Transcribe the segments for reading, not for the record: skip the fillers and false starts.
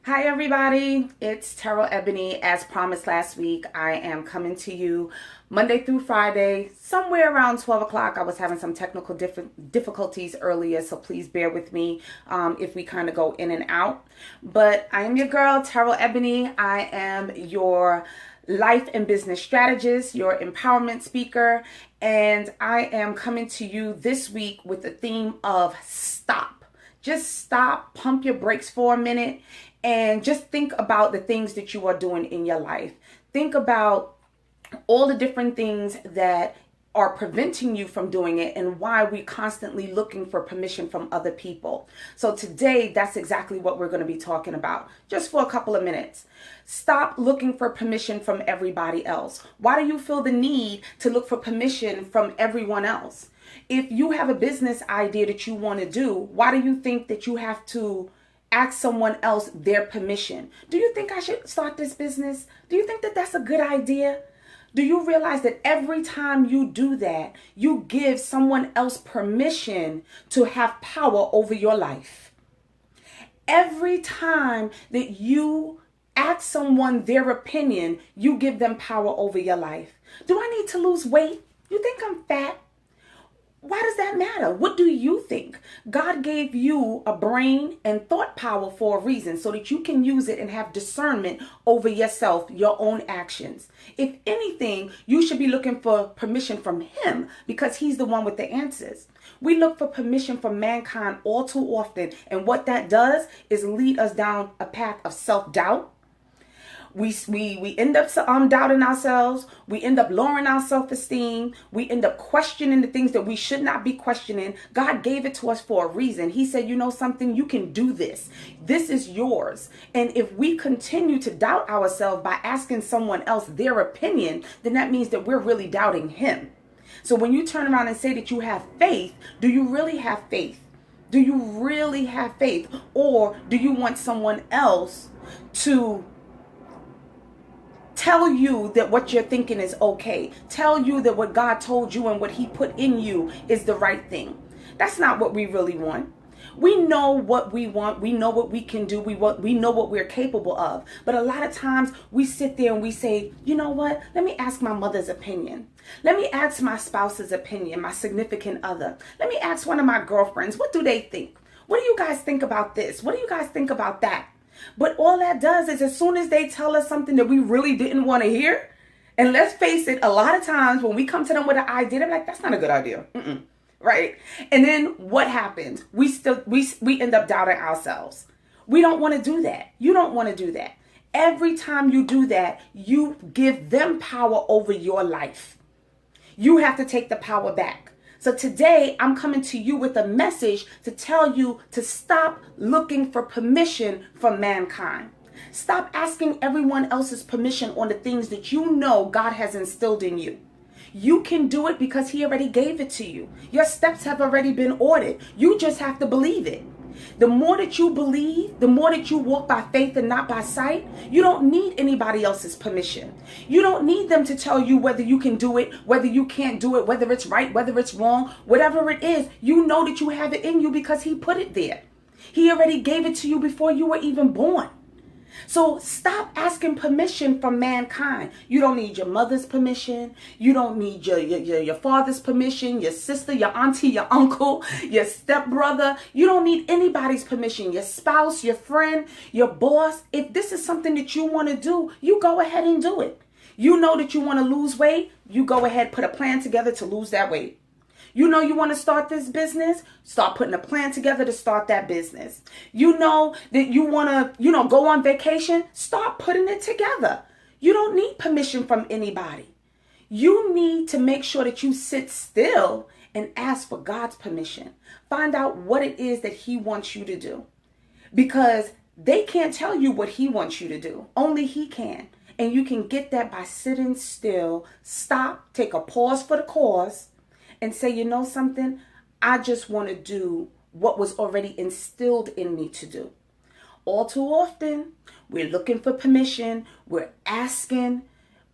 Hi everybody, it's Terrell Ebony. As promised last week, I am coming to you Monday through Friday, somewhere around 12 o'clock. I was having some technical difficulties earlier, so please bear with me if we kind of go in and out. But I am your girl, Terrell Ebony. I am your life and business strategist, your empowerment speaker, and I am coming to you this week with the theme of stop. Just stop, pump your brakes for a minute, and just think about the things that you are doing in your life. Think about all the different things that are preventing you from doing it and why we're constantly looking for permission from other people. So today, that's exactly what we're going to be talking about, just for a couple of minutes. Stop looking for permission from everybody else. Why do you feel the need to look for permission from everyone else? If you have a business idea that you want to do, why do you think that you have to ask someone else their permission? Do you think I should start this business? Do you think that that's a good idea? Do you realize that every time you do that, you give someone else permission to have power over your life? Every time that you ask someone their opinion, you give them power over your life. Do I need to lose weight? You think I'm fat? Why does that matter? What do you think? God gave you a brain and thought power for a reason so that you can use it and have discernment over yourself, your own actions. If anything, you should be looking for permission from Him because He's the one with the answers. We look for permission from mankind all too often, and what that does is lead us down a path of self-doubt. We end up doubting ourselves. We end up lowering our self-esteem. We end up questioning the things that we should not be questioning. God gave it to us for a reason. He said, you know something, you can do this. This is yours. And if we continue to doubt ourselves by asking someone else their opinion, then that means that we're really doubting Him. So when you turn around and say that you have faith, do you really have faith? Do you really have faith? Or do you want someone else to tell you that what you're thinking is okay? Tell you that what God told you and what He put in you is the right thing? That's not what we really want. We know what we want. We know what we can do. We know what we're capable of. But a lot of times we sit there and we say, you know what? Let me ask my mother's opinion. Let me ask my spouse's opinion, my significant other. Let me ask one of my girlfriends. What do they think? What do you guys think about this? What do you guys think about that? But all that does is as soon as they tell us something that we really didn't want to hear, and let's face it, a lot of times when we come to them with an idea, they're like, that's not a good idea. Right? And then what happens? We end up doubting ourselves. We don't want to do that. You don't want to do that. Every time you do that, you give them power over your life. You have to take the power back. So today I'm coming to you with a message to tell you to stop looking for permission from mankind. Stop asking everyone else's permission on the things that you know God has instilled in you. You can do it because He already gave it to you. Your steps have already been ordered. You just have to believe it. The more that you believe, the more that you walk by faith and not by sight, you don't need anybody else's permission. You don't need them to tell you whether you can do it, whether you can't do it, whether it's right, whether it's wrong, whatever it is. You know that you have it in you because He put it there. He already gave it to you before you were even born. So stop asking permission from mankind. You don't need your mother's permission. You don't need your father's permission, your sister, your auntie, your uncle, your stepbrother. You don't need anybody's permission, your spouse, your friend, your boss. If this is something that you want to do, you go ahead and do it. You know that you want to lose weight. You go ahead, put a plan together to lose that weight. You know you want to start this business, start putting a plan together to start that business. You know that you want to, go on vacation, start putting it together. You don't need permission from anybody. You need to make sure that you sit still and ask for God's permission. Find out what it is that He wants you to do. Because they can't tell you what He wants you to do. Only He can. And you can get that by sitting still, stop, take a pause for the cause, and say, you know something, I just want to do what was already instilled in me to do. All too often, we're looking for permission. We're asking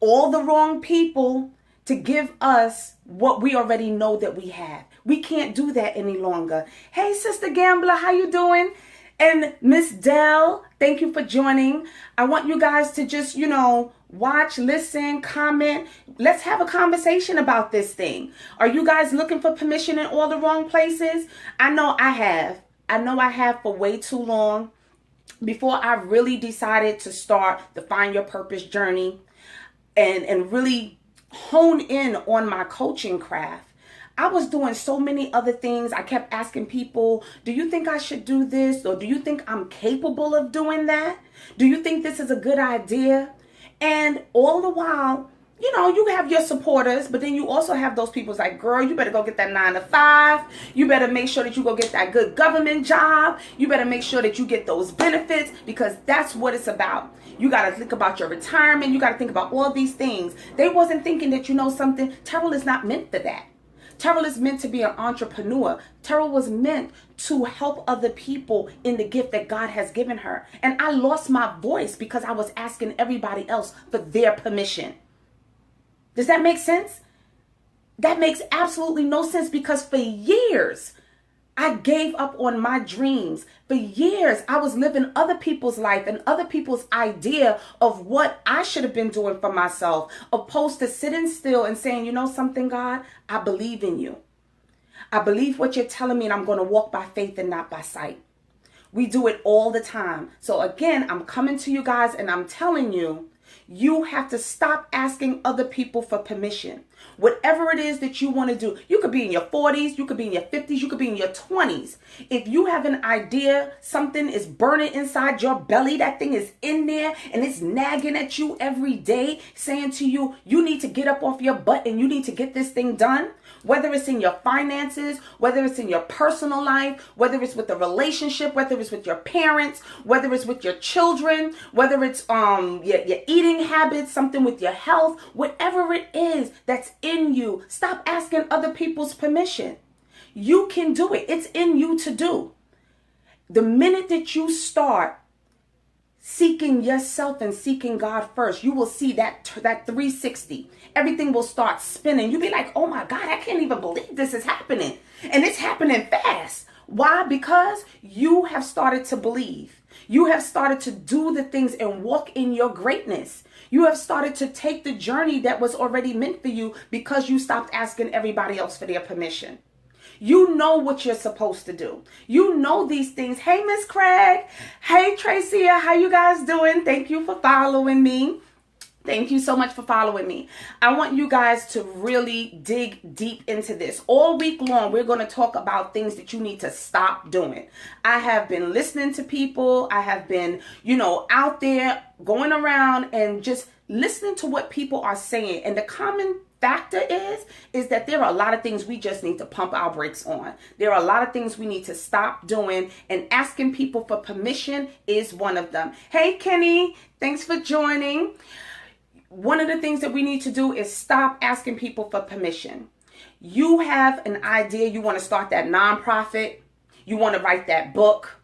all the wrong people to give us what we already know that we have. We can't do that any longer. Hey, Sister Gambler, how you doing? And Miss Dell, thank you for joining. I want you guys to just, watch, listen, comment. Let's have a conversation about this thing. Are you guys looking for permission in all the wrong places? I know I have. For way too long. Before I really decided to start the Find Your Purpose journey and really hone in on my coaching craft, I was doing so many other things. I kept asking people, do you think I should do this? Or do you think I'm capable of doing that? Do you think this is a good idea? And all the while, you have your supporters, but then you also have those people like, girl, you better go get that 9 to 5. You better make sure that you go get that good government job. You better make sure that you get those benefits, because that's what it's about. You got to think about your retirement. You got to think about all these things. They wasn't thinking that, something, Terrell is not meant for that. Terrell is meant to be an entrepreneur. Terrell was meant to help other people in the gift that God has given her. And I lost my voice because I was asking everybody else for their permission. Does that make sense? That makes absolutely no sense, because for years, I gave up on my dreams. For years, I was living other people's life and other people's idea of what I should have been doing for myself, opposed to sitting still and saying, something, God, I believe in you. I believe what you're telling me, and I'm going to walk by faith and not by sight. We do it all the time. So again, I'm coming to you guys and I'm telling you, you have to stop asking other people for permission. Whatever it is that you want to do, you could be in your 40s, you could be in your 50s, you could be in your 20s. If you have an idea, something is burning inside your belly, that thing is in there and it's nagging at you every day, saying to you, you need to get up off your butt and you need to get this thing done. Whether it's in your finances, whether it's in your personal life, whether it's with a relationship, whether it's with your parents, whether it's with your children, whether it's your eating habits, something with your health, whatever it is that's in you, stop asking other people's permission. You can do it. It's in you to do. The minute that you start seeking yourself and seeking God first, you will see that 360. Everything will start spinning. You'll be like, oh my God, I can't even believe this is happening. And it's happening fast. Why? Because you have started to believe. You have started to do the things and walk in your greatness. You have started to take the journey that was already meant for you because you stopped asking everybody else for their permission. You know what you're supposed to do. You know these things. Hey, Miss Craig. Hey, Tracy. How you guys doing? Thank you for following me. Thank you so much for following me. I want you guys to really dig deep into this. All week long, we're going to talk about things that you need to stop doing. I have been listening to people. I have been, out there going around and just listening to what people are saying. And the common factor is that there are a lot of things we just need to pump our brakes on. There are a lot of things we need to stop doing, and asking people for permission is one of them. Hey, Kenny, thanks for joining. One of the things that we need to do is stop asking people for permission. You have an idea. You want to start that nonprofit. You want to write that book.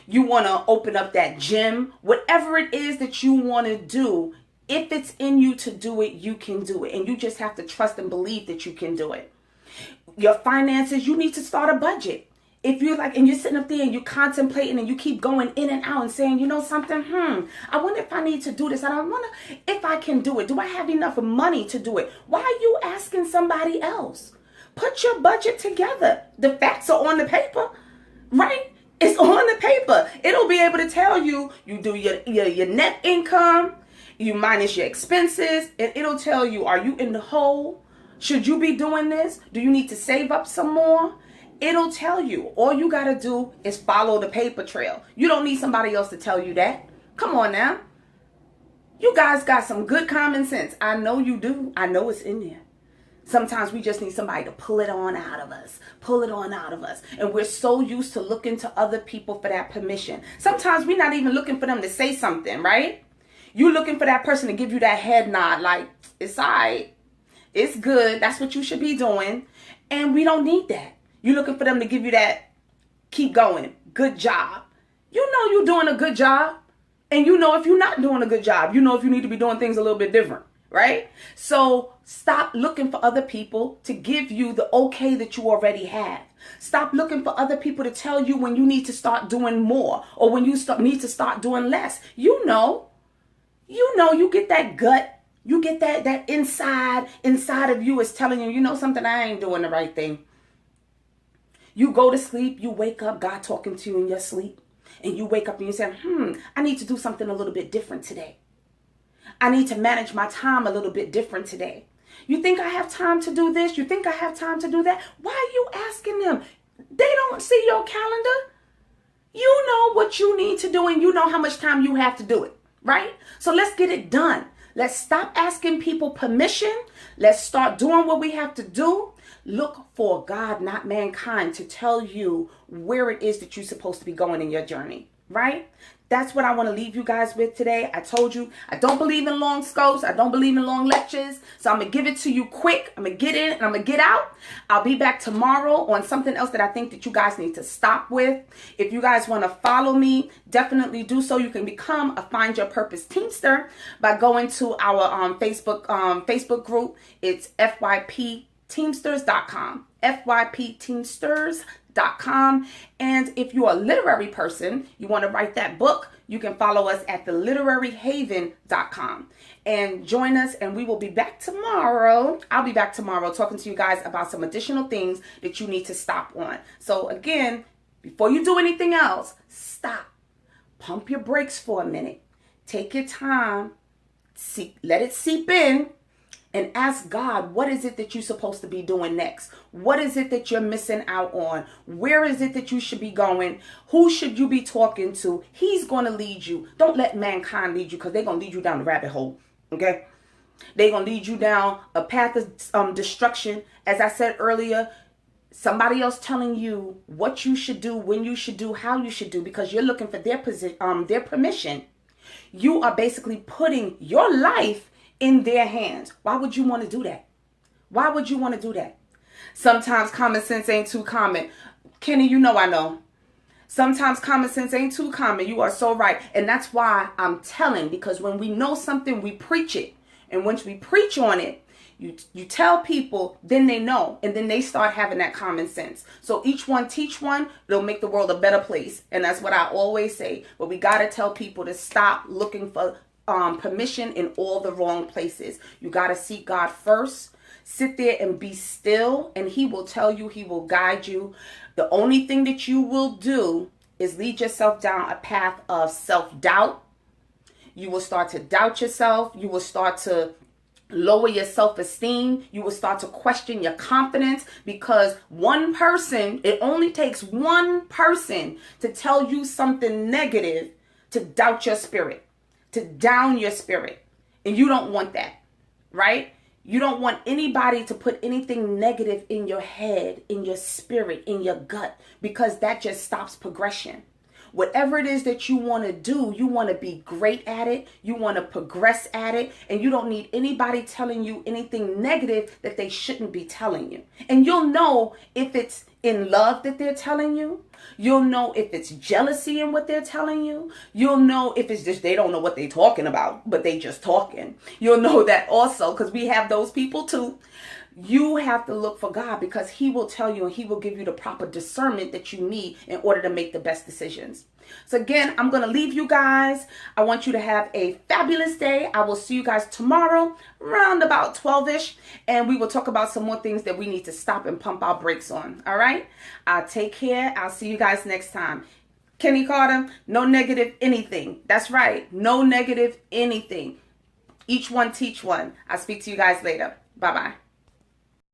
You want to open up that gym. Whatever it is that you want to do, if it's in you to do it, you can do it. And you just have to trust and believe that you can do it. Your finances, you need to start a budget. If you're and you're sitting up there and you're contemplating and you keep going in and out and saying, something, I wonder if I need to do this. I don't wonder if I can do it. Do I have enough money to do it? Why are you asking somebody else? Put your budget together. The facts are on the paper, right? It's on the paper. It'll be able to tell you, you do your net income, you minus your expenses, and it'll tell you, are you in the hole? Should you be doing this? Do you need to save up some more? It'll tell you. All you got to do is follow the paper trail. You don't need somebody else to tell you that. Come on now. You guys got some good common sense. I know you do. I know it's in there. Sometimes we just need somebody to pull it on out of us. Pull it on out of us. And we're so used to looking to other people for that permission. Sometimes we're not even looking for them to say something, right? You're looking for that person to give you that head nod like, it's all right. It's good. That's what you should be doing. And we don't need that. You're looking for them to give you that, keep going, good job. You know you're doing a good job. And you know if you're not doing a good job, you know if you need to be doing things a little bit different, right? So stop looking for other people to give you the okay that you already have. Stop looking for other people to tell you when you need to start doing more or when you need to start doing less. You know, you get that gut. You get that inside of you is telling you, you know something, I ain't doing the right thing. You go to sleep, you wake up, God talking to you in your sleep. And you wake up and you say, I need to do something a little bit different today. I need to manage my time a little bit different today. You think I have time to do this? You think I have time to do that? Why are you asking them? They don't see your calendar. You know what you need to do and you know how much time you have to do it, right? So let's get it done. Let's stop asking people permission. Let's start doing what we have to do. Look for God, not mankind, to tell you where it is that you're supposed to be going in your journey, right? That's what I want to leave you guys with today. I told you, I don't believe in long scopes. I don't believe in long lectures. So I'm going to give it to you quick. I'm going to get in and I'm going to get out. I'll be back tomorrow on something else that I think that you guys need to stop with. If you guys want to follow me, definitely do so. You can become a Find Your Purpose Teamster by going to our Facebook group. It's FYPTeamsters.com. FYPTeamsters.com. And if you're a literary person, you want to write that book, you can follow us at theliteraryhaven.com and join us, and we will be back tomorrow. I'll be back tomorrow talking to you guys about some additional things that you need to stop on. So again, before you do anything else, stop. Pump your brakes for a minute. Take your time. Let it seep in. And ask God, what is it that you're supposed to be doing next? What is it that you're missing out on? Where is it that you should be going? Who should you be talking to? He's going to lead you. Don't let mankind lead you, because they're going to lead you down the rabbit hole. Okay? They're going to lead you down a path of destruction. As I said earlier, somebody else telling you what you should do, when you should do, how you should do, because you're looking for their permission. You are basically putting your life in their hands. Why would you want to do that? Why would you want to do that? Sometimes common sense ain't too common. Kenny, you know I know. Sometimes common sense ain't too common. You are so right. And that's why I'm telling, because when we know something, we preach it. And once we preach on it, you tell people, then they know. And then they start having that common sense. So each one teach one, it'll make the world a better place. And that's what I always say. But we got to tell people to stop looking for permission in all the wrong places. You got to seek God first. Sit there and be still, and he will tell you, he will guide you. The only thing that you will do is lead yourself down a path of self-doubt. You will start to doubt yourself. You will start to lower your self-esteem. You will start to question your confidence, because one person, it only takes one person to tell you something negative to doubt your spirit, to down your spirit. And you don't want that, right? You don't want anybody to put anything negative in your head, in your spirit, in your gut, because that just stops progression. Whatever it is that you want to do, you want to be great at it. You want to progress at it. And you don't need anybody telling you anything negative that they shouldn't be telling you. And you'll know if it's in love that they're telling you. You'll know if it's jealousy in what they're telling you. You'll know if it's just they don't know what they're talking about, but they just talking. You'll know that also, because we have those people too. You have to look for God, because he will tell you and he will give you the proper discernment that you need in order to make the best decisions. So again, I'm going to leave you guys. I want you to have a fabulous day. I will see you guys tomorrow around about 12-ish. And we will talk about some more things that we need to stop and pump our brakes on. All right. Take care. I'll see you guys next time. Kenny Carter, no negative anything. That's right. No negative anything. Each one teach one. I'll speak to you guys later. Bye-bye.